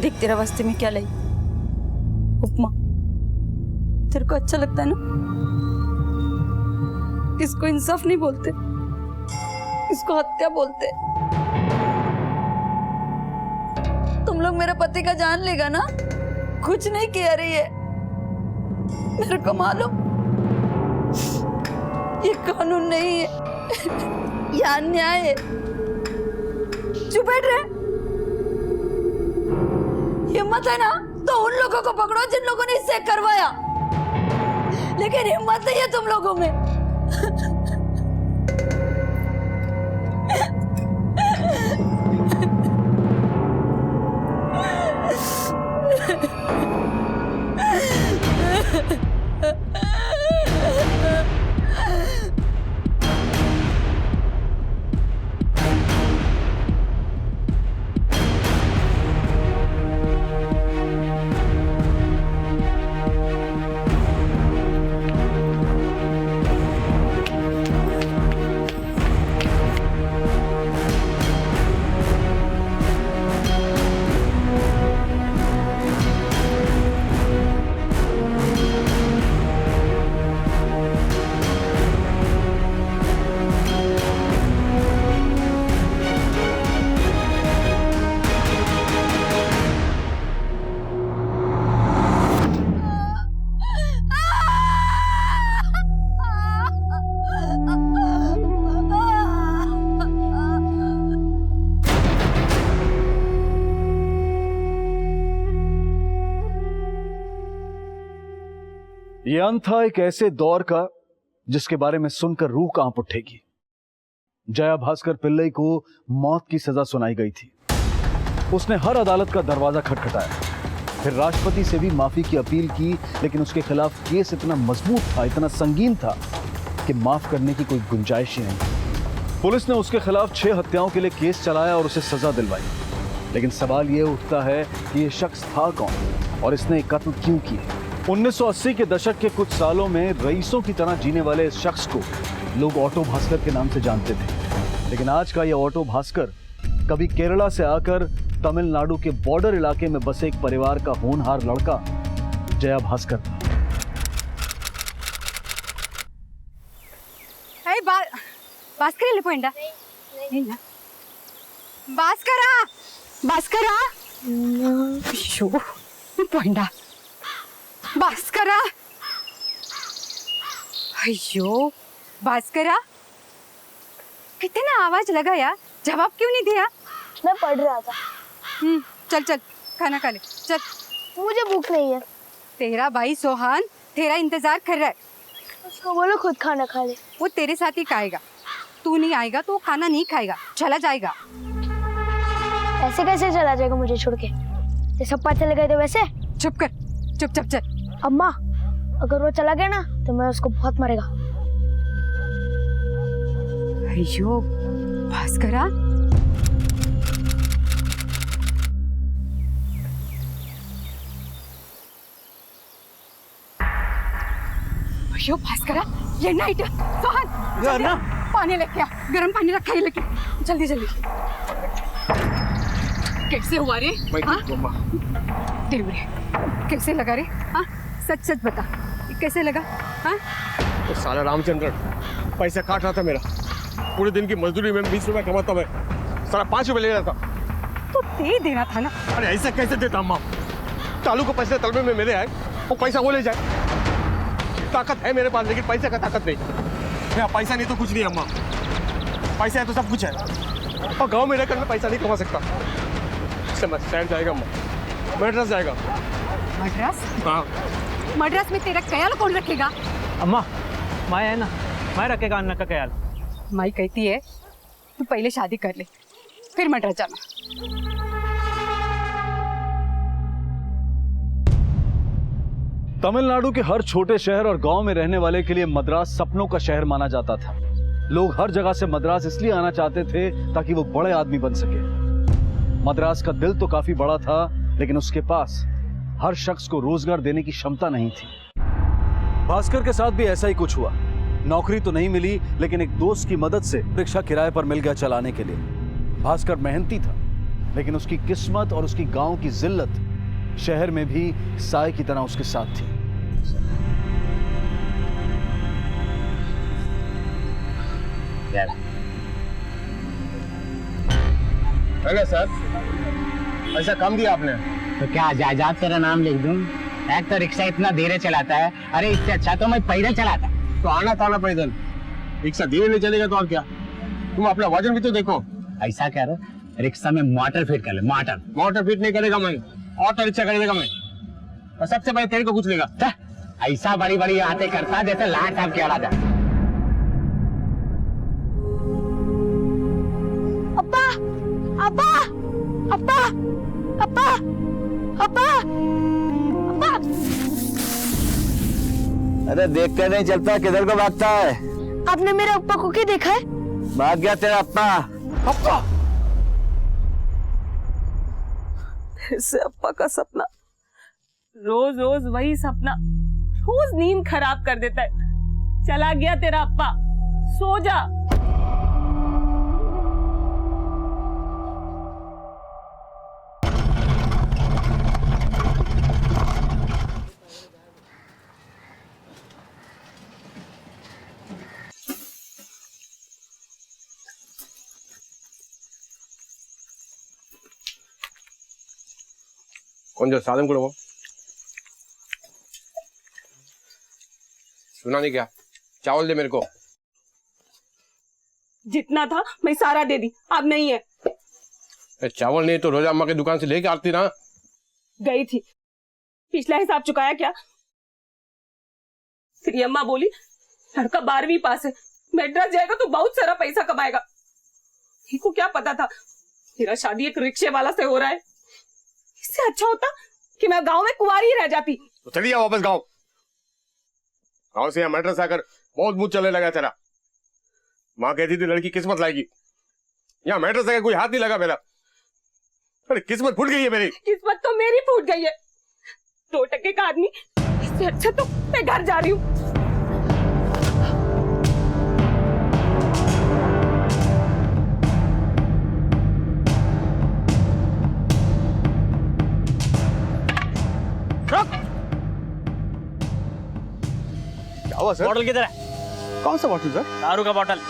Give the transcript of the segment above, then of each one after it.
देख तेरा वास्ते में क्या लाई, उपमा। तेरे को अच्छा लगता है ना? इसको इंसाफ नहीं बोलते, इसको हत्या बोलते। तुम लोग मेरे पति का जान लेगा ना? कुछ नहीं किया रही है, मेरे को मालूम। ये कानून नहीं है, ये अन्याय है। चुप बैठ रहे। हिम्मत है ना तो उन लोगों को पकड़ो जिन लोगों ने इससे करवाया, लेकिन हिम्मत नहीं है तुम लोगों में। ये अंत था एक ऐसे दौर का जिसके बारे में सुनकर रूह कांप उठेगी। जया भास्कर पिल्लई को मौत की सजा सुनाई गई थी। उसने हर अदालत का दरवाजा खटखटाया, फिर राष्ट्रपति से भी माफी की अपील की, लेकिन उसके खिलाफ केस इतना मजबूत था, इतना संगीन था कि माफ करने की कोई गुंजाइश ही नहीं। पुलिस ने उसके खिलाफ 6 हत्याओं के लिए केस चलाया और उसे सजा दिलवाई। लेकिन सवाल यह उठता है कि यह शख्स था कौन और इसने कत्ल क्यों किए। 1980 के दशक के कुछ सालों में रईसों की तरह जीने वाले इस शख्स को लोग ऑटो भास्कर के नाम से जानते थे। लेकिन आज का यह ऑटो भास्कर कभी केरला से आकर तमिलनाडु के बॉर्डर इलाके में बसे एक परिवार का होनहार लड़का जया भास्कर था। భాస్కర్ వెళ్ళిపోయిందా? భాస్కరా భాస్కరా అయ్యో పోయిందా? భాస్కరా अयो भास्करा, कितना आवाज लगाया, जवाब क्यों नहीं दिया? मैं पढ़ रहा था। चल चल खाना खा ले चल। मुझे भूख नहीं है। तेरा भाई सोहान तेरा इंतजार कर रहा है। उसको बोलो खुद खाना खा ले। वो तेरे साथ ही खाएगा, तू नहीं आएगा तो वो खाना नहीं खाएगा, चला जाएगा। ऐसे कैसे चला जाएगा मुझे छोड़ के? जैसे पता चले गए थे वैसे। चुप कर, चुपचाप चल। अम्मा, अगर वो चला गया ना तो मैं उसको बहुत मारेगा। अयो भास्करा, अयो भास्करा, ये नाइट सोहन यार ना पानी लेके आ, गर्म पानी रखा है लेके, जल्दी जल्दी। कैसे हुआ रे? देवरे, कैसे लगा रे? हाँ सच सच बता, कैसे लगा? हाँ तो साला रामचंद्र पैसा काट रहा था मेरा। पूरे दिन की मजदूरी में 20 रुपए कमाता मैं, साला 5 रुपए ले रहा था। तो दे देना था ना। अरे ऐसा कैसे देता अम्मा? चालू को पैसे तलबे में मेरे आए, वो पैसा वो ले जाए। ताकत है मेरे पास लेकिन पैसे का ताकत नहीं। मेरा पैसा नहीं तो कुछ नहीं अम्मा, पैसा है तो सब कुछ है। और गाँव में रहकर मैं पैसा नहीं कमा सकता। इसलिए मैं शहर जाएगा अम्मा, मद्रास जाएगा। मद्रास? हाँ। मद्रास में तेरा ख्याल कौन रखेगा? अम्मा माया है ना, मैं रखेगा अन्ना का ख्याल। माई कहती है तू पहले शादी कर ले फिर मद्रास जाना। तमिलनाडु के हर छोटे शहर और गांव में रहने वाले के लिए मद्रास सपनों का शहर माना जाता था। लोग हर जगह से मद्रास इसलिए आना चाहते थे ताकि वो बड़े आदमी बन सके। मद्रास का दिल तो काफी बड़ा था, लेकिन उसके पास हर शख्स को रोजगार देने की क्षमता नहीं थी। भास्कर के साथ भी ऐसा ही कुछ हुआ। नौकरी तो नहीं मिली, लेकिन एक दोस्त की मदद से रिक्शा किराए पर मिल गया चलाने के लिए। भास्कर मेहनती था, लेकिन उसकी किस्मत और उसकी गांव की जिल्लत शहर में भी साय की तरह उसके साथ थी। अरे सर, ऐसा काम दिया आपने। तो क्या जायदाद तेरा नाम लिख दूं? एक तो रिक्शा इतना धीरे चलाता है, अरे इससे अच्छा तो मैं पैदल चलाता। तो आना था ना पैदल, रिक्शा धीरे नहीं चलेगा तो और क्या। तुम अपना वजन भी तो देखो। ऐसा कर, रिक्शा में मोटर फिट कर ले। मोटर फिट नहीं करेगा मैं, ऑटो रिक्शा करेगा मैं, और सबसे पहले तेरे को पूछ लेगा। ऐसा बड़ी बड़ी बातें करता जैसे लाट साहब के आला। अब्बा अब्बा अब्बा अब्बा अब्बा अब्बा। अरे देख कर नहीं चलता, किधर को भागता है? आपने मेरे अब्बा को क्या देखा है? भाग गया तेरा अप्पा। अप्पा फिर से अप्पा का सपना। रोज रोज वही सपना, रोज नींद खराब कर देता है। चला गया तेरा अप्पा, सो जा। కొంచెం సాధం కూడా सुना नहीं क्या? चावल दे मेरे को। जितना था मैं सारा दे दी, अब नहीं है। चावल नहीं तो रोजा अम्मा की दुकान से लेके आती ना। गई थी, पिछला हिसाब चुकाया क्या? फिर अम्मा बोली लड़का 12वीं पास है, मेड्रास जाएगा तो बहुत सारा पैसा कमाएगा। को क्या पता था मेरा शादी एक रिक्शे वाला से हो रहा है। इससे अच्छा होता कि मैं गांव में कुंवारी ही रह जाती। तो चलिए वापस गांव। गांव से यहाँ मेड्रास आकर बहुत मुंह चलने लगा तेरा। माँ कहती थी लड़की किस्मत लाएगी, यहाँ मेड्रास आकर कोई हाथ नहीं लगा मेरा। अरे किस्मत फूट गई है मेरी। किस्मत तो मेरी फूट गई है। 2% का आदमी, इससे अच्छा तो मैं घर जा रही हूँ। क्या हुआ सर? बॉटल किधर है? कौन सा बॉटल सर? दारू का बॉटल।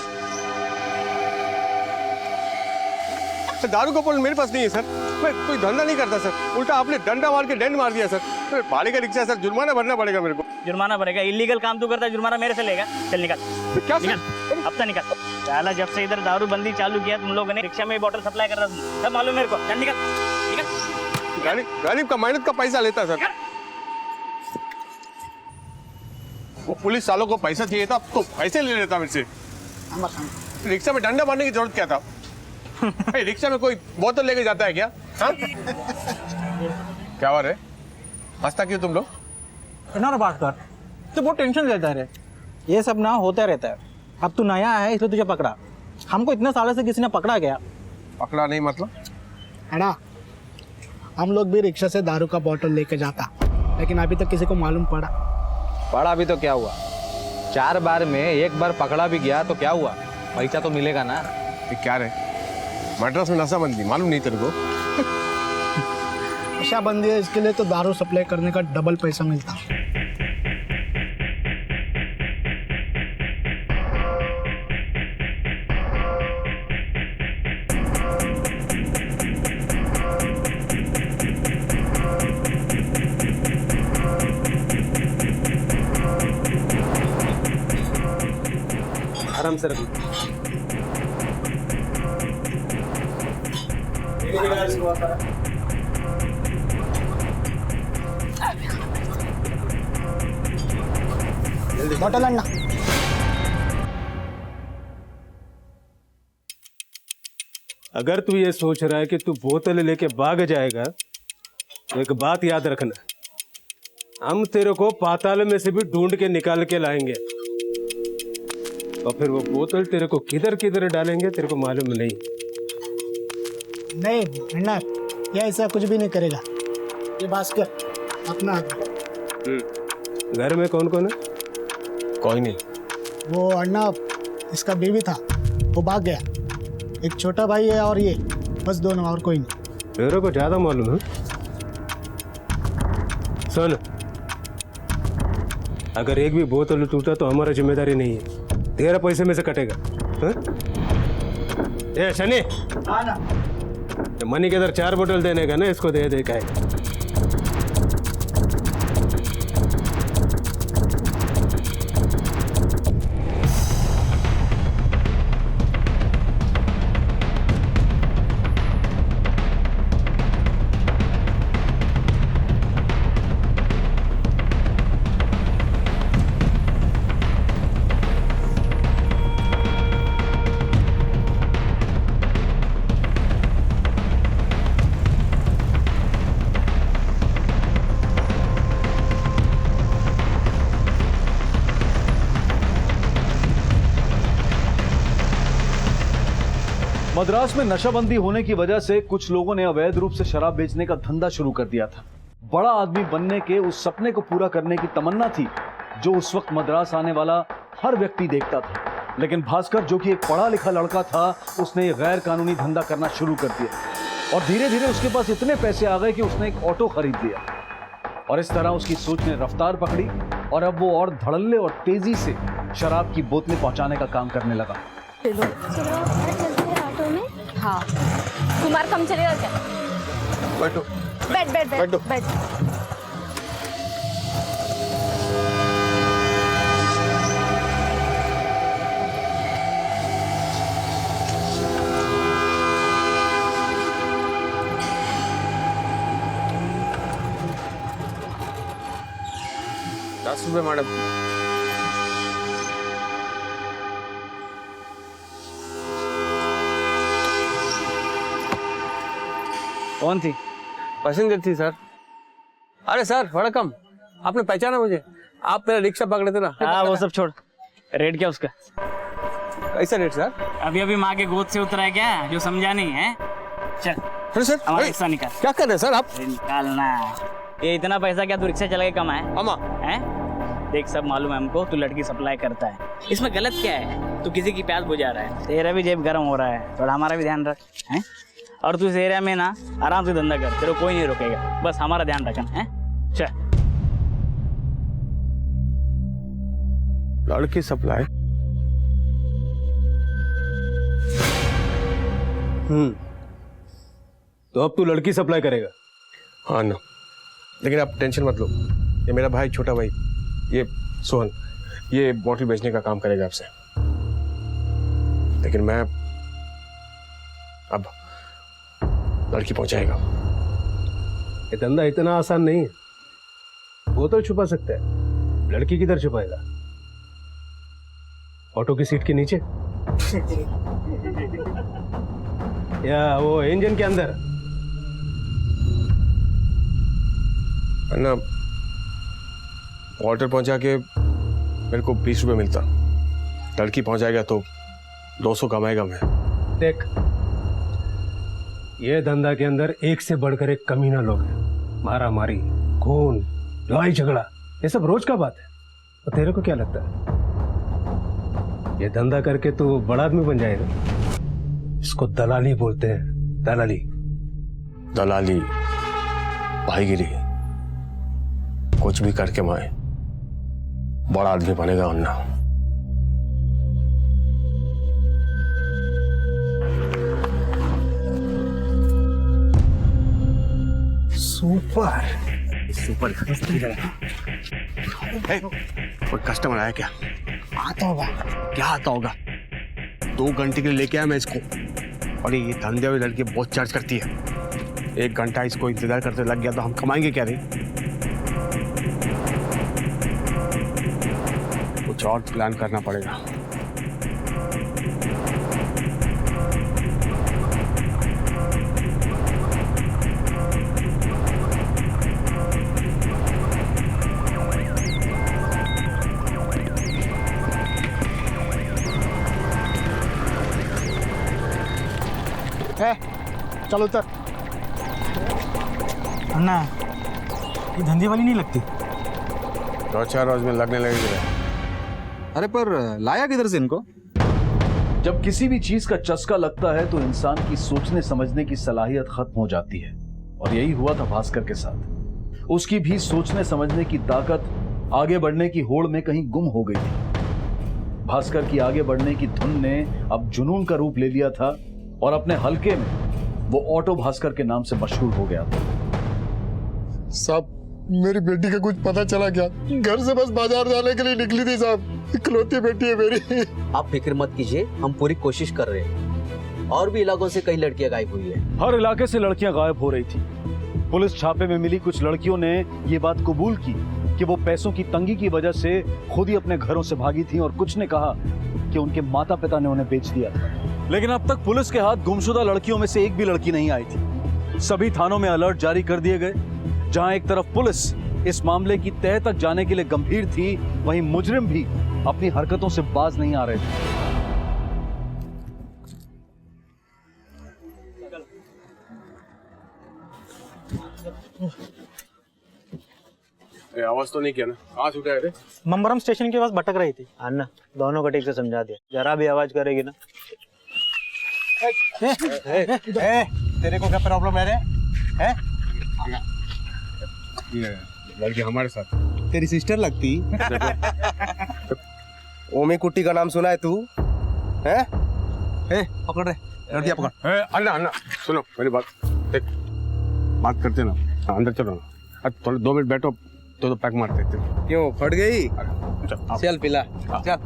दारू का बॉटल मेरे पास नहीं है सर। मैं कोई धंधा नहीं करता सर। उल्टा आपने डंडा मार के डेंट मार दिया सर। भाड़े का रिक्शा सर, जुर्माना भरना पड़ेगा मेरे को। जुर्माना भरेगा? इलीगल काम तू करता है, जुर्माना मेरे से लेगा। चल निकल। क्या निकल, अब तो निकल। साला जब से इधर दारू बंदी चालू किया तुम लोगों ने, रिक्शा में बॉटल सप्लाई कर रहा था, सब मालूम मेरे को। चल निकल निकल। गरीब का मेहनत का पैसा लेता सर। वो पुलिस सालों को पैसा चाहिए था तो पैसे ले लेता मेरे से। रिक्शा में डंडा मारने की जरूरत क्या था? रिक्शा में कोई बोतल लेके जाता है क्या? हाँ? क्या हो रहा है? हंसता क्यों तुम लोग? ना बात कर, तो बहुत टेंशन लेता है। ये सब ना होता रहता है। अब तू नया है इसलिए तुझे पकड़ा। हमको इतने सालों से किसी ने पकड़ा गया। पकड़ा नहीं मतलब? है ना, हम लोग भी रिक्शा से दारू का बोतल लेके जाता, लेकिन अभी तक किसी को मालूम पड़ा भी तो क्या हुआ? 4 बार में 1 बार पकड़ा भी गया तो क्या हुआ? पैसा तो मिलेगा ना। ये क्या रे, मद्रास में नशाबंदी मालूम नहीं तेरे को? नशाबंदी है, इसके लिए तो दारू सप्लाई करने का डबल पैसा मिलता। आराम से रखो। बोतल अन्ना। अगर तू ये सोच रहा है कि तू बोतल लेके भाग जाएगा तो एक बात याद रखना, हम तेरे को पाताल में से भी ढूंढ के निकाल के लाएंगे और फिर वो बोतल तेरे को किधर किधर डालेंगे तेरे को मालूम नहीं। नहीं अन्ना, ये ऐसा कुछ भी नहीं करेगा। ये भास्कर अपना आदमी। घर में कौन कौन है? कोई नहीं। वो अन्ना, इसका बीवी था, वो भाग गया। एक छोटा भाई है और ये, बस दोनों, और कोई नहीं। तेरे को ज्यादा मालूम है। सुन, अगर एक भी बोतल टूटा तो हमारा जिम्मेदारी नहीं है, तेरा पैसे में से कटेगा। हाँ? ए शनि, मनी के इधर 4 बोतल देने का ना, इसको दे दे का है। मद्रास में नशाबंदी होने की वजह से कुछ लोगों ने अवैध रूप से शराब बेचने का धंधा शुरू कर दिया था। बड़ा आदमी बनने के उस सपने को पूरा करने की तमन्ना थी जो उस वक्त मद्रास आने वाला हर व्यक्ति देखता था। लेकिन भास्कर, जो कि एक पढ़ा लिखा लड़का था, उसने एक गैर कानूनी धंधा करना शुरू कर दिया और धीरे धीरे उसके पास इतने पैसे आ गए कि उसने एक ऑटो खरीद लिया। और इस तरह उसकी सोच ने रफ्तार पकड़ी और अब वो और धड़ल्ले और तेजी से शराब की बोतलें पहुंचाने का काम करने लगा। चलो चलते हैं ऑटो में। हाँ, कुमार कम चलेगा क्या? बैठो। बैठ बैठ बैठ बैठो। बैठ। ₹10 मैडम। कौन थी? पैसेंजर थी सर। अरे सर वेलकम, आपने पहचाना मुझे? आप मेरा रिक्शा पकड़े थे ना? हाँ वो सब छोड़, रेट क्या उसका? कैसा रेट सर? अभी अभी माँ के गोद से उतरा है क्या, जो समझा नहीं है? चल अरे सर, हमारा अरे, हिस्सा निकाल। क्या कर रहे हैं सर आप? अरे निकालना। ये इतना पैसा क्या तू रिक्शा चला के कमाए अम्मा, हैं? देख सब मालूम है हमको, तू लड़की सप्लाई करता है, इसमें गलत क्या है? तू किसी की प्यास बुझा रहा है, तेरा भी जेब गर्म हो रहा है, थोड़ा हमारा भी ध्यान रख हैं। और तू इस एरिया में ना आराम से धंधा कर, तेरे को कोई नहीं रोकेगा, बस हमारा ध्यान रखना है। चल। लड़की सप्लाई? तो अब तू लड़की सप्लाई करेगा? हाँ ना, लेकिन आप टेंशन मत लो, ये मेरा भाई, छोटा भाई, ये सोहन, ये बॉटल बेचने का काम करेगा आपसे। लेकिन मैं अब लड़की पहुंचाएगा। ये धंधा इतना आसान नहीं है। वो तो छुपा सकता है, लड़की किधर छुपाएगा? ऑटो की सीट के नीचे या वो इंजन के अंदर? ना, ऑर्डर पहुंचा के मेरे को ₹20 मिलता, लड़की पहुंचाएगा तो 200 कमाएगा मैं। देख, ये धंधा के अंदर एक से बढ़कर एक कमीना लोग हैं। मारा मारी, खून, लड़ाई झगड़ा, ये सब रोज का बात है। तो तेरे को क्या लगता है ये धंधा करके तू बड़ा आदमी बन जाएगा? इसको दलाली बोलते हैं, दलाली। दलाली, भाईगिरी, कुछ भी करके मैं बड़ा आदमी बनेगा वरना। Super super. कोई कस्टमर आया क्या? आता होगा। क्या आता होगा? 2 घंटे के लिए लेके आया मैं इसको, और ये धंधे वाली लड़की बहुत चार्ज करती है। 1 घंटा इसको इंतजार करते लग गया तो हम कमाएंगे क्या रे? कुछ और प्लान करना पड़ेगा। चलो उतर। अन्ना, ये धंधे वाली नहीं लगती। 2-4 रोज में लगने लगेगी। अरे पर लाया किधर से इनको? जब किसी भी चीज का चस्का लगता है तो इंसान की सोचने समझने की सलाहियत खत्म हो जाती है, और यही हुआ था भास्कर के साथ। उसकी भी सोचने समझने की ताकत आगे बढ़ने की होड़ में कहीं गुम हो गई थी। भास्कर की आगे बढ़ने की धुन ने अब जुनून का रूप ले लिया था, और अपने हलके में वो ऑटो भास्कर के नाम से मशहूर हो गया था। साहब, मेरी बेटी का कुछ पता चला क्या? घर से बस बाजार जाने के लिए निकली थी साहब। इकलौती बेटी है मेरी। आप फिक्र मत कीजिए, हम पूरी कोशिश कर रहे हैं। और भी इलाकों से कई लड़कियां गायब हुई है। हर इलाके से लड़कियां गायब हो रही थी। पुलिस छापे में मिली कुछ लड़कियों ने ये बात कबूल की कि वो पैसों की तंगी की वजह से खुद ही अपने घरों से भागी थी, और कुछ ने कहा कि उनके माता पिता ने उन्हें बेच दिया था। लेकिन अब तक पुलिस के हाथ गुमशुदा लड़कियों में से एक भी लड़की नहीं आई थी। सभी थानों में अलर्ट जारी कर दिए गए। जहां एक तरफ पुलिस इस मामले की तह तक जाने के लिए गंभीर थी, वहीं मुजरिम भी अपनी हरकतों से बाज नहीं आ रहे थे। आवाज तो नहीं किया ना? कहाँ से उठाए थे? मम्बरम स्टेशन के पास भटक रही थी। अन्ना, दोनों को ठीक से समझा दिया, जरा भी आवाज करेगी ना। तेरे को क्या प्रॉब्लम है रे? हैं? ये लड़की हमारे साथ। तेरी सिस्टर लगती। ओमी कुट्टी का नाम सुना है तू? हैं? पकड़ रहे, लड़कियां पकड़। अन्ना अन्ना सुनो मेरी बात, देख बात करते ना, अंदर चलो ना। थोड़े 2 मिनट बैठो तो पैक मार देते। क्यों फट गई? चल पिला, चल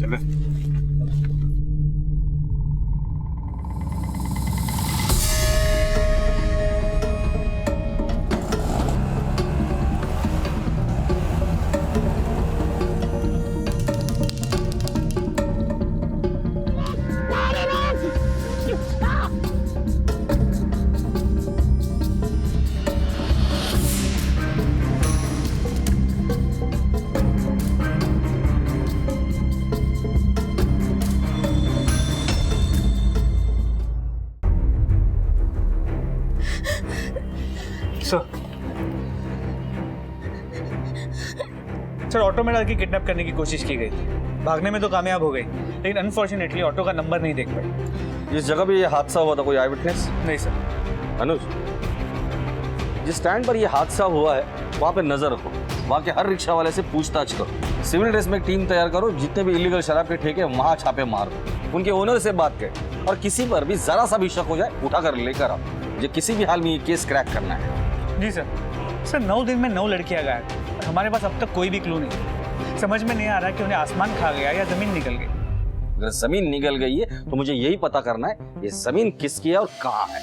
चल। सर, ऑटो में डाल के किडनैप करने की कोशिश की गई थी। भागने में तो कामयाब हो गई, लेकिन अनफॉर्चुनेटली ऑटो का नंबर नहीं देख पाई। जिस जगह पे ये हादसा हुआ था कोई आई विटनेस? नहीं सर। अनुज, जिस स्टैंड पर ये हादसा हुआ है वहाँ पे नजर रखो, वहाँ के हर रिक्शा वाले से पूछताछ करो, सिविल ड्रेस में एक टीम तैयार करो, जितने भी इलीगल शराब के ठेके वहाँ छापे मारो, उनके ओनर से बात करें, और किसी पर भी जरा सा भी शक हो जाए उठा कर लेकर आओ। ये किसी भी हाल में ये केस क्रैक करना है। जी सर। सर, 9 दिन में 9 लड़कियां गायब, हमारे पास अब तक कोई भी क्लू नहीं। समझ में नहीं आ रहा कि उन्हें आसमान खा गया या जमीन निकल गई। अगर जमीन निकल गई है तो मुझे यही पता करना है ये जमीन किसकी है और कहाँ है।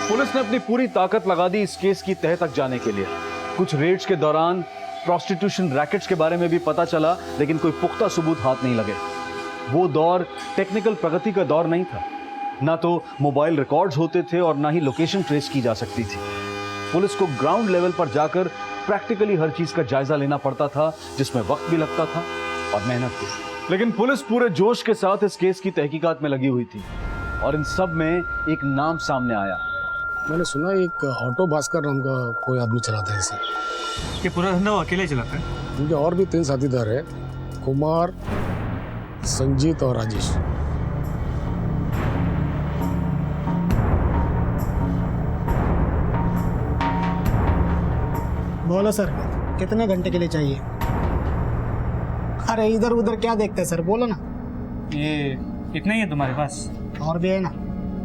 पुलिस ने अपनी पूरी ताकत लगा दी इस केस की तह तक जाने के लिए। कुछ रेड्स के दौरान प्रोस्टिट्यूशन रैकेट्स के बारे में भी पता चला, लेकिन कोई पुख्ता सबूत हाथ नहीं लगे। वो दौर टेक्निकल प्रगति का दौर नहीं था, ना तो मोबाइल रिकॉर्ड्स होते थे और ना ही लोकेशन ट्रेस की जा सकती थी। पुलिस को ग्राउंड लेवल पर जाकर प्रैक्टिकली हर चीज का जायजा लेना पड़ता था, जिसमें वक्त भी लगता था और मेहनत भी। लेकिन पुलिस पूरे जोश के साथ इस केस की तहकीकात में लगी हुई थी, और इन सब में एक नाम सामने आया। मैंने सुना एक ऑटो भास्कर नाम का कोई आदमी चलाता है इसे। ये पूरा धंधा वो अकेले चलाता है? उनके और भी 3 साथीदार है, कुमार, संजीत और राजेश। बोलो सर, कितने घंटे के लिए चाहिए? अरे इधर उधर क्या देखते हैं सर, बोलो ना। ये इतना ही है तुम्हारे पास? और भी है ना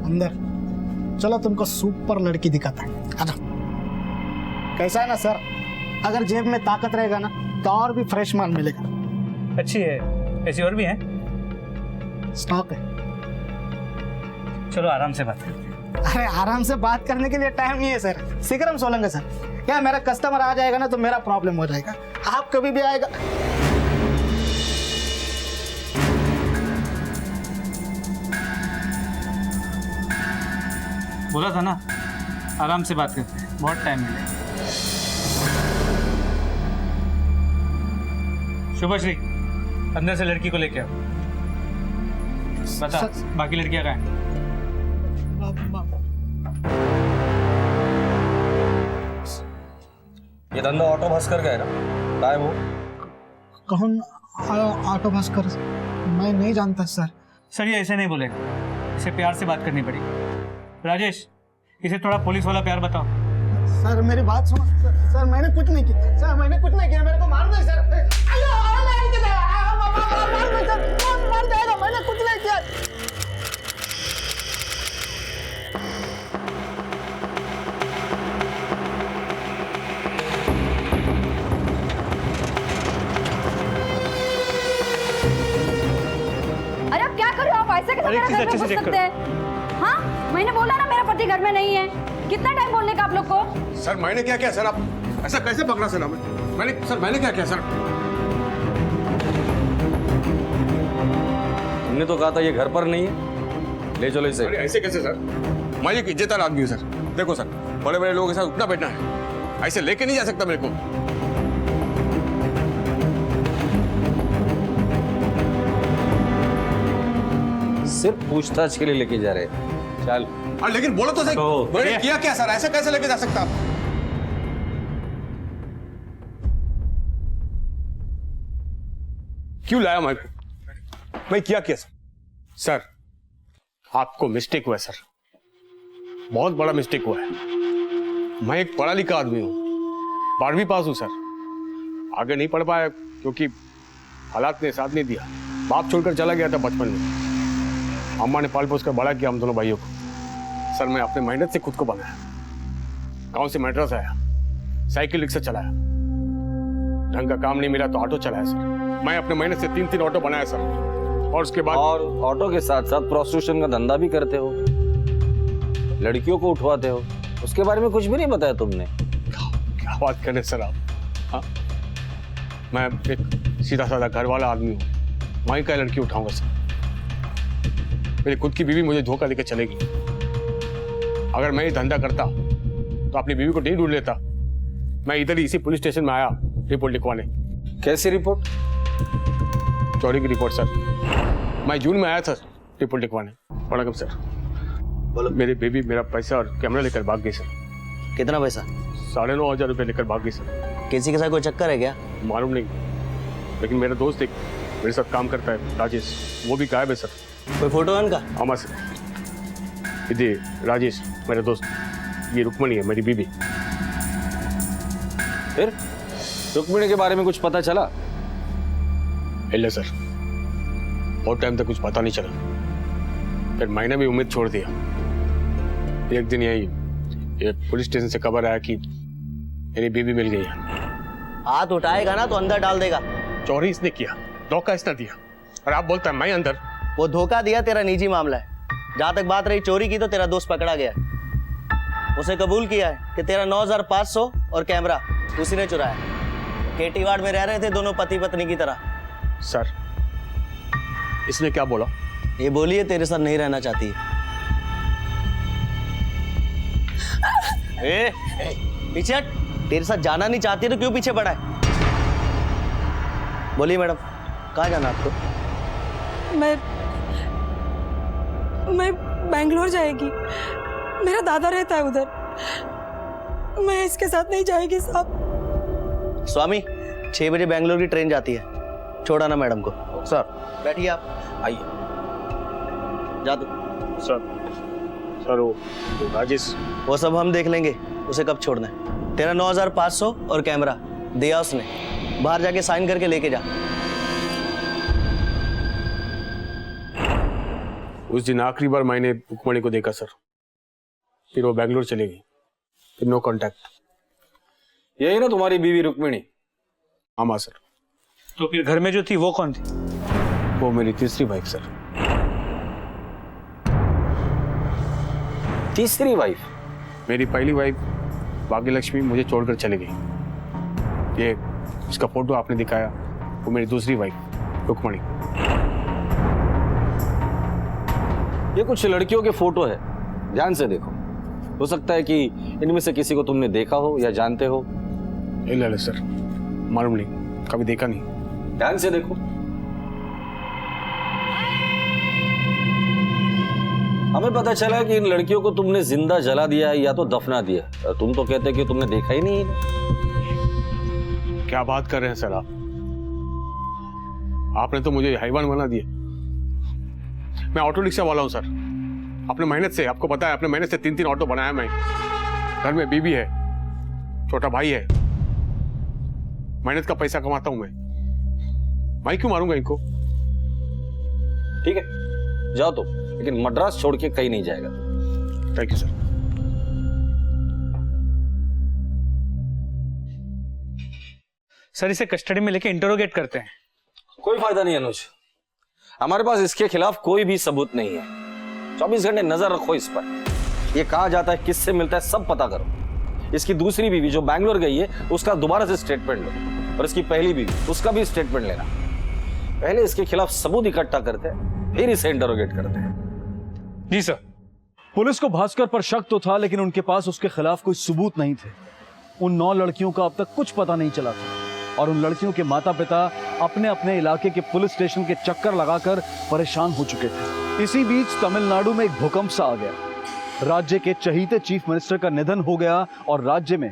अंदर। चलो तुमको सुपर लड़की दिखाता है, आजा। कैसा है ना सर, अगर जेब में ताकत रहेगा ना तो और भी फ्रेश माल मिलेगा। अच्छी है, ऐसी और भी है? स्टॉक है। चलो आराम से बात करते हैं। अरे आराम से बात करने के लिए टाइम नहीं है सर, शीघ्र सोलेंगे सर। क्या मेरा कस्टमर आ जाएगा ना तो मेरा प्रॉब्लम हो जाएगा, आप कभी भी आएगा। बोला था ना आराम से बात करते हैं, बहुत टाइम मिलेगा। शुभश्री, अंदर से लड़की को लेके आओ। बता, बाकी लड़कियां कहाँ हैं? ये धंधा ऑटो भास्कर का है ना? काय वो कौन ऑटो भास्कर? मैं नहीं जानता सर। सर ये ऐसे नहीं बोलेगा, इसे प्यार से बात करनी पड़ेगी। राजेश, इसे थोड़ा पुलिस वाला प्यार बताओ। सर मेरी बात सुनो सर, मैंने कुछ नहीं किया सर, मैंने कुछ नहीं किया, मेरे को मार दो सर। मार जाएगा, मैंने कुछ नहीं किया। अरे आप क्या कर रहे हो? आप ऐसे कैसे मेरा घर में घुस सकते हैं? हाँ, मैंने बोला ना मेरा पति घर में नहीं है। कितना टाइम बोलने का आप लोग को? सर मैंने क्या किया सर? आप ऐसा कैसे पकड़ा सर हमें? मैंने क्या किया सर? तुमने तो कहा था ये घर पर नहीं है, ले चलो इसे। अरे ऐसे कैसे सर? मैं एक इज्जतदार आदमी हूँ सर। देखो सर, बड़े बड़े लोगों के साथ उठना बैठना है, ऐसे लेके नहीं जा सकता मेरे को। सिर्फ पूछताछ के लिए लेके जा रहे हैं। चल। लेकिन बोलो तो सही, मैंने किया क्या सर? ऐसे कैसे लेके जा सकता? क्यों लाया मैं किया क्या सर? सर आपको मिस्टेक हुआ है सर, बहुत बड़ा मिस्टेक हुआ है। मैं एक पढ़ा लिखा आदमी हूँ, 12वीं पास हूँ सर। आगे नहीं पढ़ पाया क्योंकि हालात ने साथ नहीं दिया। बाप छोड़कर चला गया था बचपन में, अम्मा ने पाल पोस कर बड़ा किया हम दोनों भाइयों को। सर मैं अपने मेहनत से खुद को बनाया, गांव से मैड्रास आया, साइकिल रिक्शा चलाया, ढंग का काम नहीं मिला तो ऑटो चलाया सर। मैं अपने मेहनत से 3 ऑटो बनाया सर। और उसके बाद और ऑटो के साथ साथ प्रोस्टिट्यूशन का धंधा भी करते हो, लड़कियों को उठवाते हो, उसके बारे में कुछ भी नहीं बताया तुमने। क्या बात कर रहे सर आप? हाँ, मैं एक सीधा साधा घर वाला आदमी हूँ, वहीं का लड़की उठाऊंगा सर? मेरी खुद की बीवी मुझे धोखा देकर चलेगी। अगर मैं ये धंधा करता तो अपनी बीवी को नहीं ढूंढ लेता। मैं इधर ही इसी पुलिस स्टेशन में आया रिपोर्ट लिखवाने। कैसी रिपोर्ट? चोरी की रिपोर्ट सर। मैं जून में आया था रिपोर्ट लिखवाने। प्रणाम सर। बोलो। मेरी बेबी मेरा पैसा और कैमरा लेकर भाग गई सर। कितना पैसा? 9,500 रुपये लेकर भाग गई सर। किसी के साथ कोई चक्कर है क्या? मालूम नहीं, लेकिन मेरा दोस्त एक मेरे साथ काम करता है, राजेश, वो भी गायब है सर। कोई फोटो है उनका? हाँ सर, ये राजेश मेरा दोस्त, ये रुक्मणी है मेरी बीबी। फिर रुक्मिणी के बारे में कुछ पता चला? नहीं सर, बहुत टाइम तक कुछ पता नहीं चला। फिर मैंने भी उम्मीद छोड़ दिया। एक दिन ये पुलिस स्टेशन से खबर आया कि मेरी बीबी मिल गई है। हाथ उठाएगा ना तो अंदर डाल देगा। चोरी इसने किया, धोखा इसने दिया, और आप बोलता है मैं अंदर। वो धोखा दिया तेरा निजी मामला है। जहां तक बात रही चोरी की, तो तेरा दोस्त पकड़ा गया है। उसे कबूल किया है कि तेरा 9,500 और कैमरा उसी ने चुराया। केटी वार्ड में रह रहे थे दोनों पति पत्नी की तरह। सर इसने क्या बोला? ये बोली है तेरे साथ नहीं रहना चाहती है। पीछे हट। तेरे साथ जाना नहीं चाहती तो क्यों पीछे पड़ा है? बोलिए मैडम, कहाँ जाना आपको? मैं बेंगलोर जाएगी, मेरा दादा रहता है उधर। मैं इसके साथ नहीं जाएगी साहब। स्वामी, 6 बजे बेंगलोर की ट्रेन जाती है, छोड़ा ना मैडम को। सर बैठिए आप। आइए। जा तू। सर वो राजेश, वो सब हम देख लेंगे, उसे कब छोड़ना है। तेरा 9,500 और कैमरा दिया उसने, बाहर जाके साइन करके लेके जा। उस दिन आखिरी बार मैंने रुक्मणी को देखा सर, फिर वो बेंगलोर चली गई, फिर नो कांटेक्ट। यही ना तुम्हारी बीवी रुक्मिणी? हाँ सर। तो फिर घर में जो थी वो कौन थी? वो मेरी तीसरी वाइफ सर। तीसरी वाइफ? मेरी पहली वाइफ भाग्यलक्ष्मी मुझे छोड़कर चली गई। ये उसका फोटो आपने दिखाया, वो मेरी दूसरी वाइफ रुक्मणी। ये कुछ लड़कियों के फोटो है, ध्यान से देखो। हो सकता है कि इनमें से किसी को तुमने देखा हो या जानते हो। नहीं सर, मालूम नहीं, कभी देखा नहीं। ध्यान से देखो। हमें पता चला कि इन लड़कियों को तुमने जिंदा जला दिया है या तो दफना दिया। तुम तो कहते कि तुमने देखा ही नहीं। क्या बात कर रहे हैं सर आप? आपने तो मुझे हैवान बना दिया। मैं ऑटो रिक्शा वाला हूँ सर। अपने मेहनत से, आपको पता है, अपने मेहनत से 3-3 ऑटो बनाया मैं। घर में बीवी है, छोटा भाई है, मेहनत का पैसा कमाता हूं मैं क्यों मारूंगा इनको? ठीक है, जाओ तो, लेकिन मद्रास छोड़ के कहीं नहीं जाएगा। Thank you sir. सर इसे कस्टडी में लेके इंटरोगेट करते हैं। कोई फायदा नहीं अनुज, हमारे पास इसके खिलाफ कोई भी सबूत नहीं है। 24 घंटे नजर रखो इस पर। ये कहाँ जाता है, किससे मिलता है, सब पता करो। इसकी दूसरी बीवी जो बैंगलोर गई है उसका दोबारा से स्टेटमेंट लो, और इसकी पहली बीवी उसका भी स्टेटमेंट लेना। पहले इसके खिलाफ सबूत इकट्ठा करते हैं, फिर इसे इंटरोगेट करते हैं। जी सर। पुलिस को भास्कर पर शक तो था, लेकिन उनके पास उसके खिलाफ कोई सबूत नहीं थे। उन 9 लड़कियों का अब तक कुछ पता नहीं चला था, और उन लड़कियों के माता पिता अपने अपने इलाके के पुलिस स्टेशन के चक्कर लगाकर परेशान हो चुके थे। इसी बीच तमिलनाडु में एक भूकंप सा आ गया। राज्य के चहीते चीफ मिनिस्टर का निधन हो गया और राज्य में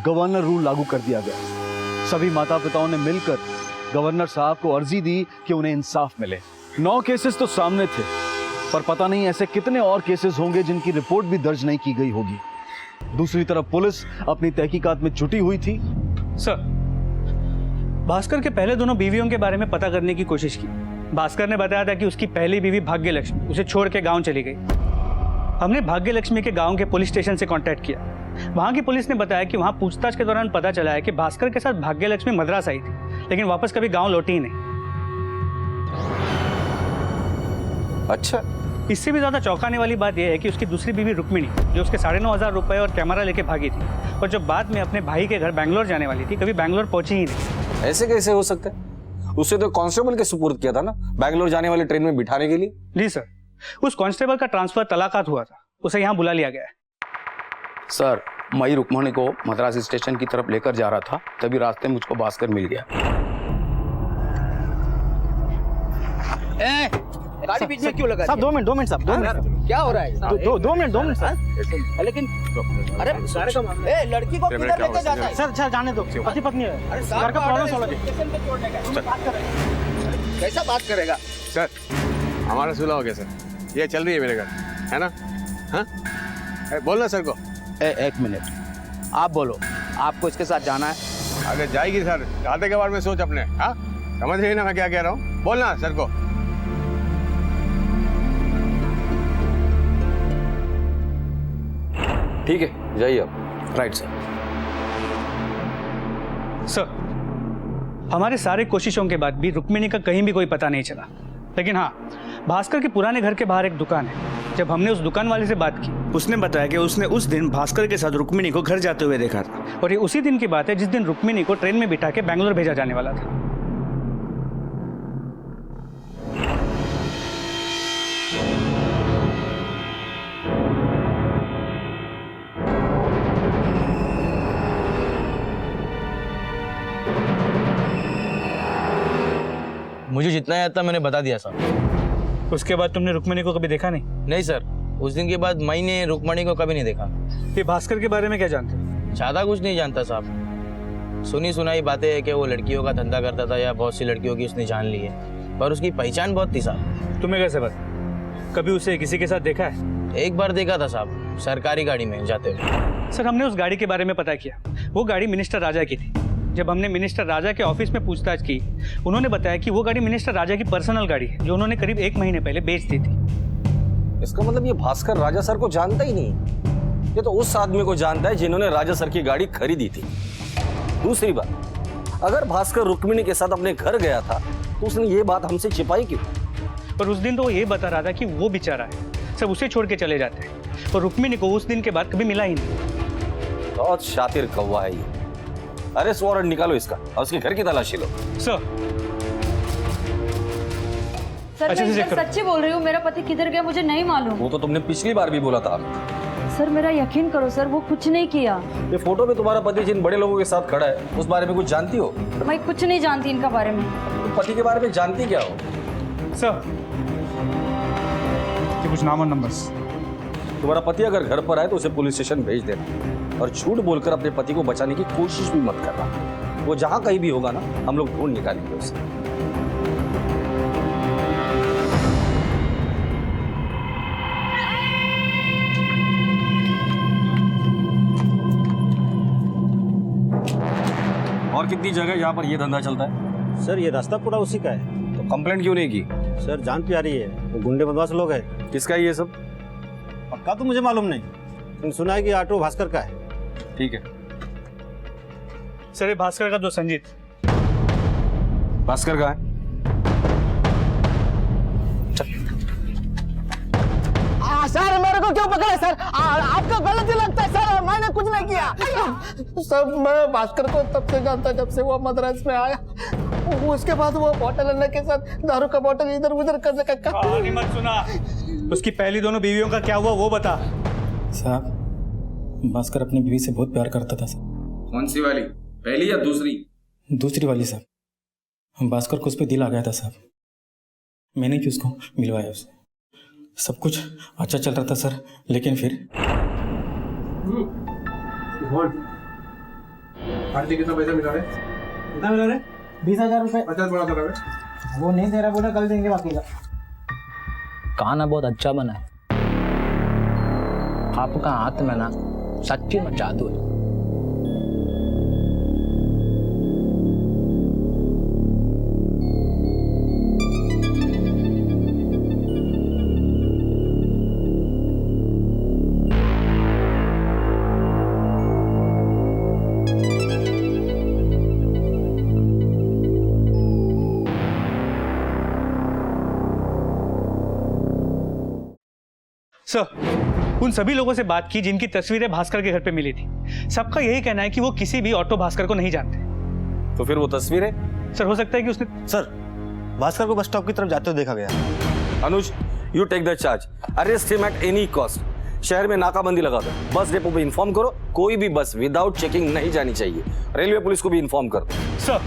गवर्नर रूल लागू कर दिया गया। सभी माता पिताओं ने मिलकर गवर्नर साहब को अर्जी दी कि उन्हें इंसाफ मिले। 9 केसेस तो सामने थे, पर पता नहीं ऐसे कितने और केसेस होंगे जिनकी रिपोर्ट भी दर्ज नहीं की गई होगी। दूसरी तरफ पुलिस अपनी तहकीकात में जुटी हुई थी। सर, भास्कर के पहले दोनों बीवियों के बारे में पता करने की कोशिश की। भास्कर ने बताया था कि उसकी पहली बीवी भाग्य लक्ष्मी उसे छोड़ के गांव चली गई। हमने भाग्य लक्ष्मी के गांव के पुलिस स्टेशन से कांटेक्ट किया। वहां की पुलिस ने बताया कि वहां पूछताछ के दौरान पता चला है कि भास्कर के साथ भाग्य लक्ष्मी मद्रास आई थी, लेकिन वापस कभी गांव लौटी ही नहीं। अच्छा, इससे भी ज्यादा चौंकाने वाली बात यह है कि उसकी दूसरी बीवी रुक्मिणी, जो उसके 9,500 रुपए और कैमरा लेके भागी थी, और जो बाद में अपने भाई के घर बैंगलोर जाने वाली थी, कभी बैंगलोर पहुंची ही नहीं। ऐसे कैसे हो सकता है? उसे तो कांस्टेबल के सुपुर्द किया था ना, बैंगलोर जाने वाली ट्रेन में बिठाने के लिए। जी सर, उस कांस्टेबल का ट्रांसफर तलाकात हुआ था, उसे यहाँ बुला लिया गया है। सर, मैं रुक्मणी को मद्रास स्टेशन की तरफ लेकर जा रहा था, तभी रास्ते में मुझको भास्कर मिल गया। गाड़ी बीच में क्यों लगा? साहब 2 मिनट साहब, 2 मिनट। क्या हो रहा है? 2 मिनट सर। लेकिन अरे लड़की को किधर लेकर जाता है? सर जाने दो, पति पत्नी है, घर का प्रॉब्लम सॉल्व है। कैसा बात करेगा सर? हमारा सुलह हो गया सर, ये चल रही है मेरे घर, है ना? हाँ, बोलना सर को। एक मिनट, आप बोलो, आपको इसके साथ जाना है? अगर जाएगी सर, जाते के बारे में सोच अपने। हाँ, समझ रही ना मैं क्या कह रहा हूँ? बोलना सर को। ठीक है, जाइए आप। Right sir. सर, हमारे सारे कोशिशों के बाद भी रुक्मिणी का कहीं भी कोई पता नहीं चला। लेकिन हाँ, भास्कर के पुराने घर के बाहर एक दुकान है। जब हमने उस दुकान वाले से बात की, उसने बताया कि उसने उस दिन भास्कर के साथ रुक्मिणी को घर जाते हुए देखा था, और ये उसी दिन की बात है जिस दिन रुक्मिणी को ट्रेन में बिठा के बैंगलोर भेजा जाने वाला था। मुझे जितना याद था मैंने बता दिया सर। उसके बाद तुमने रुक्मिणी को कभी देखा नहीं? नहीं सर, उस दिन के बाद मैंने रुक्मिणी को कभी नहीं देखा। ये भास्कर के बारे में क्या जानते हो? ज्यादा कुछ नहीं जानता साहब। सुनी सुनाई बातें है कि वो लड़कियों का धंधा करता था, या बहुत सी लड़कियों की उसने जान ली है, पर उसकी पहचान बहुत थी साहब। तुम्हें कैसे पता? कभी उसे किसी के साथ देखा है? एक बार देखा था साहब, सरकारी गाड़ी में जाते हुए। सर, हमने उस गाड़ी के बारे में पता किया। वो गाड़ी मिनिस्टर राजा की थी। जब हमने मिनिस्टर राजा के ऑफिस में पूछताछ की, उन्होंने बताया कि वो गाड़ी मिनिस्टर राजा की पर्सनल गाड़ी है, जो उन्होंने करीब 1 महीने पहले बेच दी थी। इसका मतलब ये भास्कर राजा सर को जानता ही नहीं। ये तो उस आदमी को जानता है जिन्होंने राजा सर की गाड़ी खरीदी थी। दूसरी बात, अगर भास्कर रुक्मिणी के साथ अपने घर गया था तो उसने ये बात हमसे छिपाई क्यों? पर उस दिन तो वो ये बता रहा था कि वो बेचारा है, सब उसे छोड़ के चले जाते हैं, और रुक्मिणी को उस दिन के बाद कभी मिला ही नहीं। बहुत शातिर कौवा है ये। अरेस्ट वारंट निकालो इसका और उसके घर की तलाशी लो। सर, सर मैं इस बार सच्ची बोल रही हूँ, मेरा पति किधर गया मुझे नहीं मालूम। वो तो तुमने पिछली बार भी बोला था। सर मेरा यकीन करो सर, वो कुछ नहीं किया। ये फोटो में तुम्हारा पति जिन बड़े लोगों के साथ खड़ा है, उस बारे में कुछ जानती हो? मैं कुछ नहीं जानती इनका बारे में। तुम पति के बारे में जानती क्या हो? सर, ये कुछ नाम और नंबर्स। तुम्हारा पति अगर घर पर आए तो उसे पुलिस स्टेशन भेज देना, और झूठ बोलकर अपने पति को बचाने की कोशिश भी मत करना। वो जहां कहीं भी होगा ना, हम लोग ढूंढ निकालेंगे उसे। और कितनी जगह जहाँ पर ये धंधा चलता है? सर ये रास्ता पूरा उसी का है। तो कंप्लेंट क्यों नहीं की? सर जान प्यारी है, वो गुंडे बदमाश लोग हैं। किसका ये सब? पक्का तो मुझे मालूम नहीं, लेकिन सुना है कि ऑटो भास्कर का है। ठीक है। सर ये भास्कर का दोस्त संजीत। भास्कर का है? सर मेरे को क्यों पकड़े सर? आपको गलती लगता है सर, मैंने कुछ नहीं किया। सर मैं भास्कर को तब से जानता जब से वो मद्रास में आया। उसके बाद वो बॉटल लेने के साथ दारू का बॉटल इधर उधर करने का कहानी मत सुना। उसकी पहली दोनों बीवियों का क्या हुआ वो बता। साहब भास्कर अपनी बीवी से बहुत प्यार करता था सर। कौन सी वाली, पहली या दूसरी? दूसरी वाली साहब। भास्कर को उस पर दिल आ गया था साहब, मैंने क्यों उसको मिलवाया उससे। सब कुछ अच्छा चल रहा था सर, लेकिन फिर आरती कितना पैसा मिला रहे? कितना मिला रहे? 20,000 रुपए। 50 बड़ा था। वो नहीं दे रहा, बोला कल देंगे बाकी का। खाना बहुत अच्छा बना है, आपका हाथ में ना सच्ची में जादू है। सर उन सभी लोगों से बात की जिनकी तस्वीरें भास्कर के घर पे मिली थी। सबका यही कहना है कि वो किसी भी ऑटो भास्कर को नहीं जानते। तो फिर वो तस्वीरें? सर हो सकता है कि उसने सर भास्कर को बस स्टॉप की तरफ जाते हुए देखा गया। Anuj, you take the charge, arrest him at any cost. शहर में नाकाबंदी लगा दो, बस डिपो पे इन्फॉर्म करो, कोई भी बस विदाउट चेकिंग नहीं जानी चाहिए। रेलवे पुलिस को भी इन्फॉर्म कर दो। सर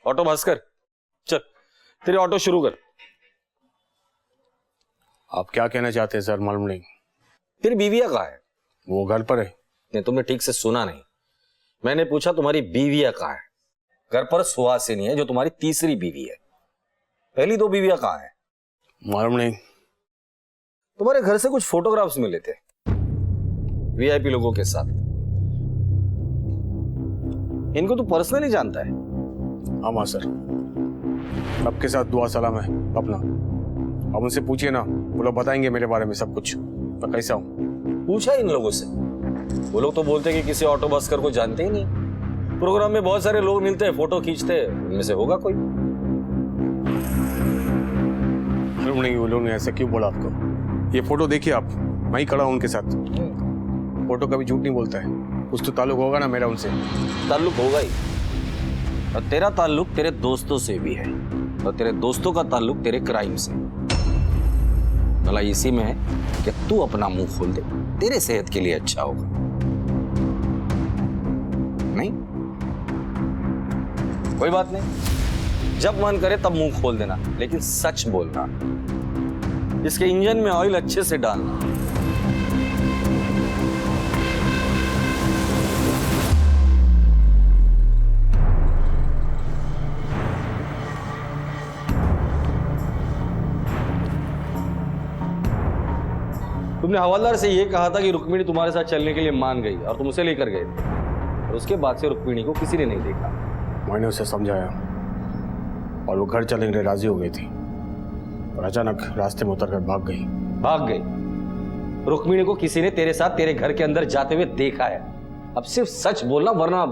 ऑटो भास्कर, चल तेरी ऑटो शुरू कर। आप क्या कहना चाहते हैं सर? मालूम नहीं। तेरी बीविया कहाँ है? वो घर पर है। नहीं, तुमने ठीक से सुना नहीं। मैंने पूछा तुम्हारी बीविया कहाँ है? घर पर सुहासिनी है जो तुम्हारी तीसरी बीवी है। पहली दो बीविया कहाँ है? मालूम नहीं। तुम्हारे घर से कुछ फोटोग्राफ्स मिले थे वीआईपी लोगों के साथ। इनको तू पर्सनली जानता है? हाँ सर, सबके साथ दुआ सलाम है अपना। अब उनसे पूछिए ना, वो लोग बताएंगे मेरे बारे में सब कुछ, मैं कैसा हूँ। पूछा इन लोगों से, वो लोग तो बोलते कि किसी ऑटो भास्कर को जानते ही नहीं। प्रोग्राम में बहुत सारे लोग मिलते हैं, फोटो खींचते हैं, उनमें से होगा कोई? मालूम नहीं वो लोग ने ऐसा क्यों बोला आपको। ये फोटो देखिए आप, मैं ही खड़ा हूँ उनके साथ। फोटो कभी झूठ नहीं बोलता है, कुछ तो ताल्लुक होगा ना मेरा उनसे। ताल्लुक होगा ही, और तेरा ताल्लुक तेरे दोस्तों से भी है, और तेरे दोस्तों का ताल्लुक तेरे क्राइम से। भला इसी में है कि तू अपना मुंह खोल दे, तेरे सेहत के लिए अच्छा होगा। नहीं, कोई बात नहीं, जब मन करे तब मुंह खोल देना, लेकिन सच बोलना। इसके इंजन में ऑयल अच्छे से डालना। तुमने हवलदार से यह कहा था कि रुक्मिणी तुम्हारे साथ चलने के लिए मान गई और तुम उसे लेकर गए थे, और उसके बाद से रुक्मिणी को किसी ने नहीं देखा। मैंने उसे समझाया और वो घर चलने के लिए राजी हो गई थी, और अचानक रास्ते में उतरकर भाग गई। भाग गई? रुक्मिणी को किसी ने तेरे साथ तेरे घर के अंदर जाते हुए देखा है। अब सिर्फ सच बोलना, वरना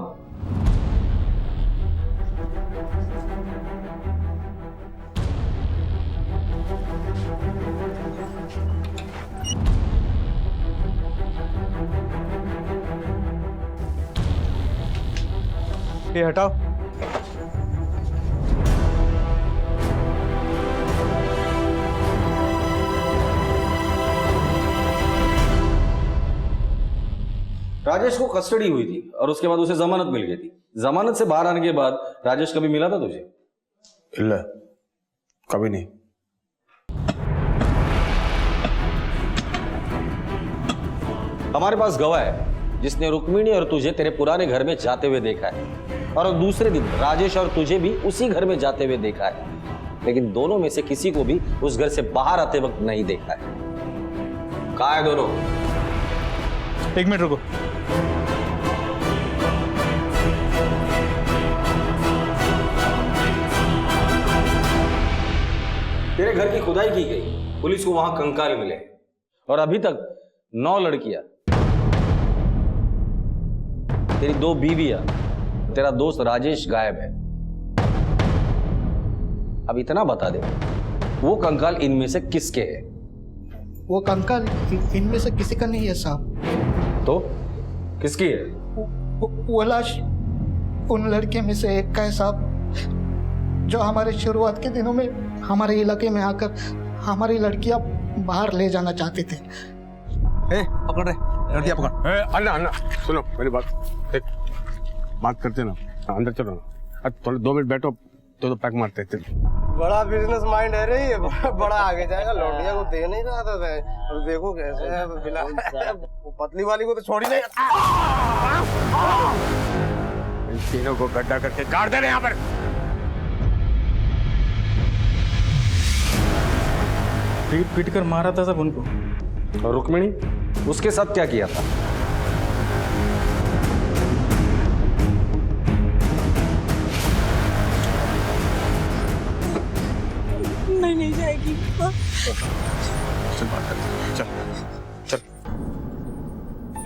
ये हटाओ। राजेश को कस्टडी हुई थी और उसके बाद उसे जमानत मिल गई थी। जमानत से बाहर आने के बाद राजेश कभी मिला था तुझे? इल्ला, कभी नहीं। हमारे पास गवाह है जिसने रुक्मिणी और तुझे तेरे पुराने घर में जाते हुए देखा है और दूसरे दिन राजेश और तुझे भी उसी घर में जाते हुए देखा है, लेकिन दोनों में से किसी को भी उस घर से बाहर आते वक्त नहीं देखा है। कहाँ है दोनों? एक मिनट रुको। तेरे घर की खुदाई की गई, पुलिस को वहां कंकाल मिले और अभी तक 9 लड़कियां, तेरी 2 बीवियां, तेरा दोस्त राजेश गायब है। अब इतना बता दे, वो कंकाल इनमें से किसके है? वो कंकाल इनमें से किसी का नहीं है साहब। तो किसकी है? वो लाश उन लड़कियों में से एक का है साहब, जो हमारे शुरुआत के दिनों में हमारे इलाके में आकर हमारी लड़कियां बाहर ले जाना चाहते थे। पकड़ रहे, लड़कियां पकड़। अन्ना अन्ना सुनो मेरी बात, देख बात करते ना, अंदर चलो ना, थोड़े 2 मिनट बैठो तो पैक मारते थे। बड़ा बिजनेस माइंड है रे ये, बड़ा आगे जाएगा। लौंडिया को दे नहीं रहा था, अब देखो कैसे है। वो पतली वाली को तो छोड़ ही नहीं। इन तीनों को गड्ढा करके गाड़ दे रहे यहाँ पर। पीट पीट कर मारा था सब उनको। और रुक्मिणी, उसके साथ क्या किया था? नहीं जाएगी। चल बात करते, चल चल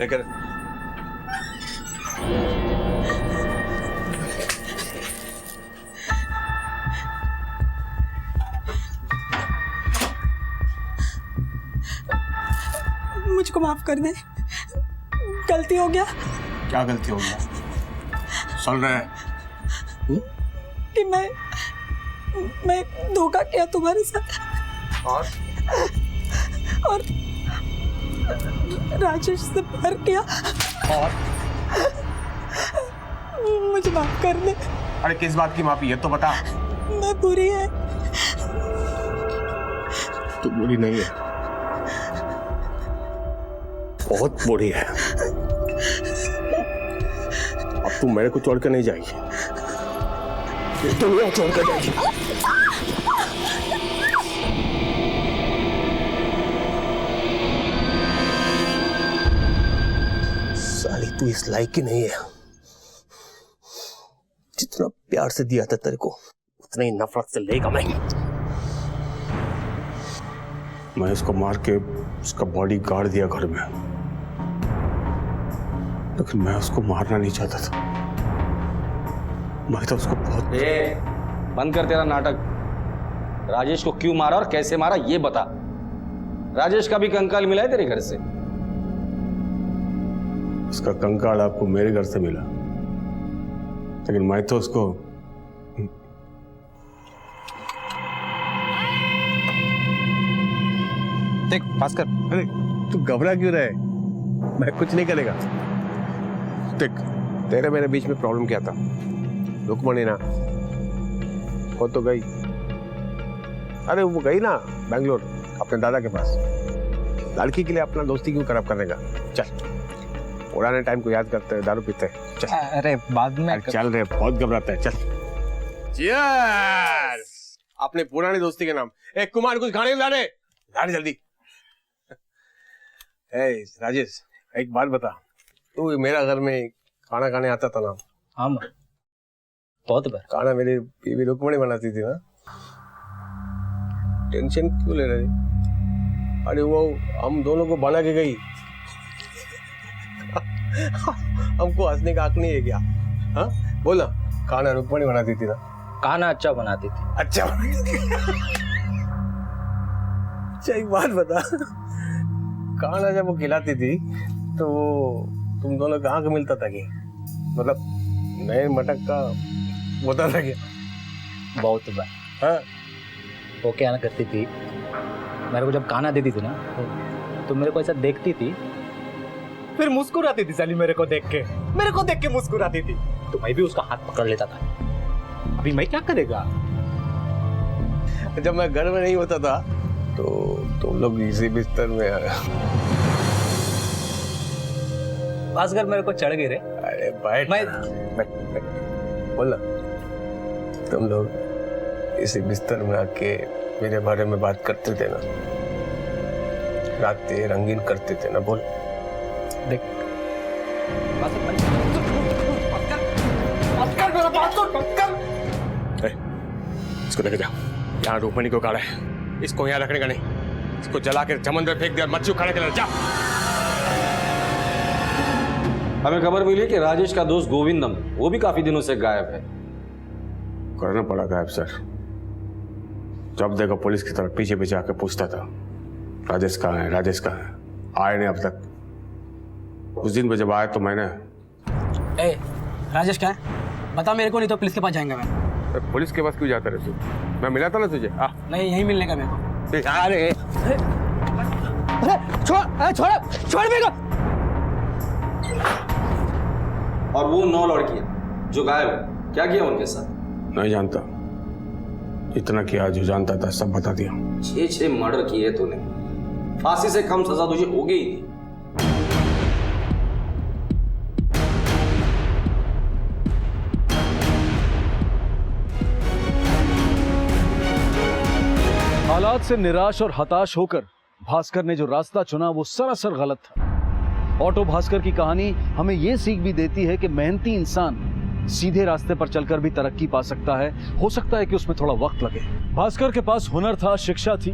लेकर। मुझको माफ कर दे, गलती हो गया। क्या गलती हो गया? सुन रहे हैं कि मैं धोखा किया तुम्हारे साथ और राजेश से प्यार किया। और मुझे माफ कर दे। अरे किस बात की माफी है तो बता। मैं बुरी है। तू बुरी नहीं है, बहुत बुरी है। अब तू मेरे को छोड़कर नहीं जाएगी, दुनिया छोड़कर जाएगी। साली तू इस लायक की नहीं है। जितना प्यार से दिया था तेरे को, उतना ही नफरत से लेगा मैं उसको मार के उसका बॉडी गाड़ दिया घर में, लेकिन मैं उसको मारना नहीं चाहता था। मैं तो उसको बहुत। बंद कर तेरा नाटक। राजेश को क्यों मारा और कैसे मारा ये बता। राजेश का भी कंकाल मिला है तेरे घर से? उसका कंकाल आपको मेरे घर से मिला, लेकिन मैं तो उसको देख भास्कर। अरे तू घबरा क्यों रहे? मैं कुछ नहीं करेगा। देख तेरे मेरे बीच में प्रॉब्लम क्या था? रुक्मणी ना वो तो गई। अरे वो गई ना बैंगलोर अपने दादा के पास। लड़की के लिए अपना दोस्ती क्यों खराब करने का? चल पुराने टाइम को याद करते हैं, दारू पीते हैं। चल। अरे बाद में चल रे, बहुत घबराता है। चल चीयर्स अपने पुरानी दोस्ती के नाम। एक कुमार कुछ खाने ला रे जल्दी। राजेश एक बात बता, तू मेरा घर में खाना खाने आता था ना? हाँ बहुत बार। खाना मेरी बीवी रुक्मणी बनाती थी ना। टेंशन क्यों ले रही? अरे वो हम दोनों को बना के गई। हमको हंसने का हक नहीं है क्या? हाँ बोल ना, खाना रुक्मणी बनाती थी ना? खाना अच्छा बनाती थी। अच्छा अच्छा एक बात बता, खाना जब वो खिलाती थी तो तुम दोनों का आंख मिलता था कि मतलब नए मटक का बता था क्या? बहुत बार। हाँ वो क्या ना करती थी, मेरे को जब खाना देती थी ना तो मेरे को ऐसा देखती थी, फिर मुस्कुराती थी साली मेरे को देख के मुस्कुराती थी, तो मैं भी उसका हाथ पकड़ लेता था। अभी मैं क्या करेगा? जब मैं घर में नहीं होता था तो तुम लोग इसी बिस्तर में भास्कर मेरे को चढ़ गए रे। अरे बैठ बोल ना। तुम लोग इसी बिस्तर में आके मेरे बारे में बात करते थे ना, रातें रंगीन करते थे ना। बोल देख इसको लेके जा, यहाँ रूपमणि को काढ़ा है, इसको यहाँ रखने का नहीं, इसको जला के समुद्र में फेंक दिया, मच्छी उखाड़े के लिए जा। हमें खबर मिली कि राजेश का दोस्त गोविंदम वो भी काफी दिनों से गायब है। करना पड़ा गायब सर। जब देखो पुलिस की तरफ पीछे पीछे आके पूछता था राजेश कहाँ है, राजेश कहाँ है। आए नहीं अब तक। उस दिन पे जब आया तो मैंने राजेश क्या है बता मेरे को, नहीं तो पुलिस के पास जाएंगे मैं। पुलिस के पास क्यों जाता रहे तू? मैं मिला था ना तुझे। नहीं यही मिलने का मेरे को। अरे छोड़ मेरे को। और वो 9 लड़कियां जो गायब है, क्या किया उनके साथ? नहीं जानता, इतना किया जो जानता था सब बता दिया। 6 मर्डर किए तूने, फांसी से कम सजा तुझे हो गई थी। हालात से निराश और हताश होकर भास्कर ने जो रास्ता चुना वो सरासर गलत था। ऑटो भास्कर की कहानी हमें यह सीख भी देती है कि मेहनती इंसान सीधे रास्ते पर चलकर भी तरक्की पा सकता है। हो सकता है कि उसमें थोड़ा वक्त लगे। भास्कर के पास हुनर था, शिक्षा थी,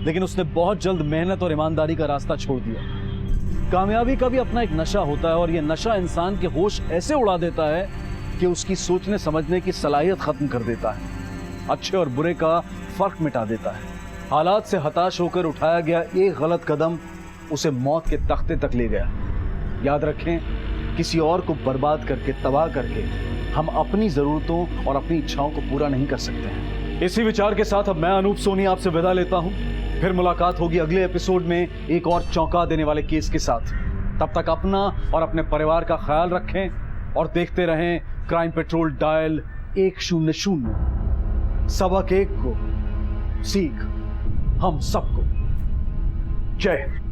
लेकिन उसने बहुत जल्द मेहनत और ईमानदारी का रास्ता छोड़ दिया। कामयाबी का भी अपना एक नशा होता है और यह नशा इंसान के होश ऐसे उड़ा देता है कि उसकी सोचने समझने की सलाहियत खत्म कर देता है, अच्छे और बुरे का फर्क मिटा देता है। हालात से हताश होकर उठाया गया एक गलत कदम उसे मौत के तख्ते तक ले गया। याद रखें, किसी और को बर्बाद करके, तबाह करके हम अपनी जरूरतों और अपनी इच्छाओं को पूरा नहीं कर सकते हैं। इसी विचार के साथ अब मैं अनूप सोनी आपसे विदा लेता हूं। फिर मुलाकात होगी अगले एपिसोड में एक और चौंका देने वाले केस के साथ। तब तक अपना और अपने परिवार का ख्याल रखें और देखते रहें क्राइम पेट्रोल डायल 100। सबक एक को सीख हम सबको। जय हिंद।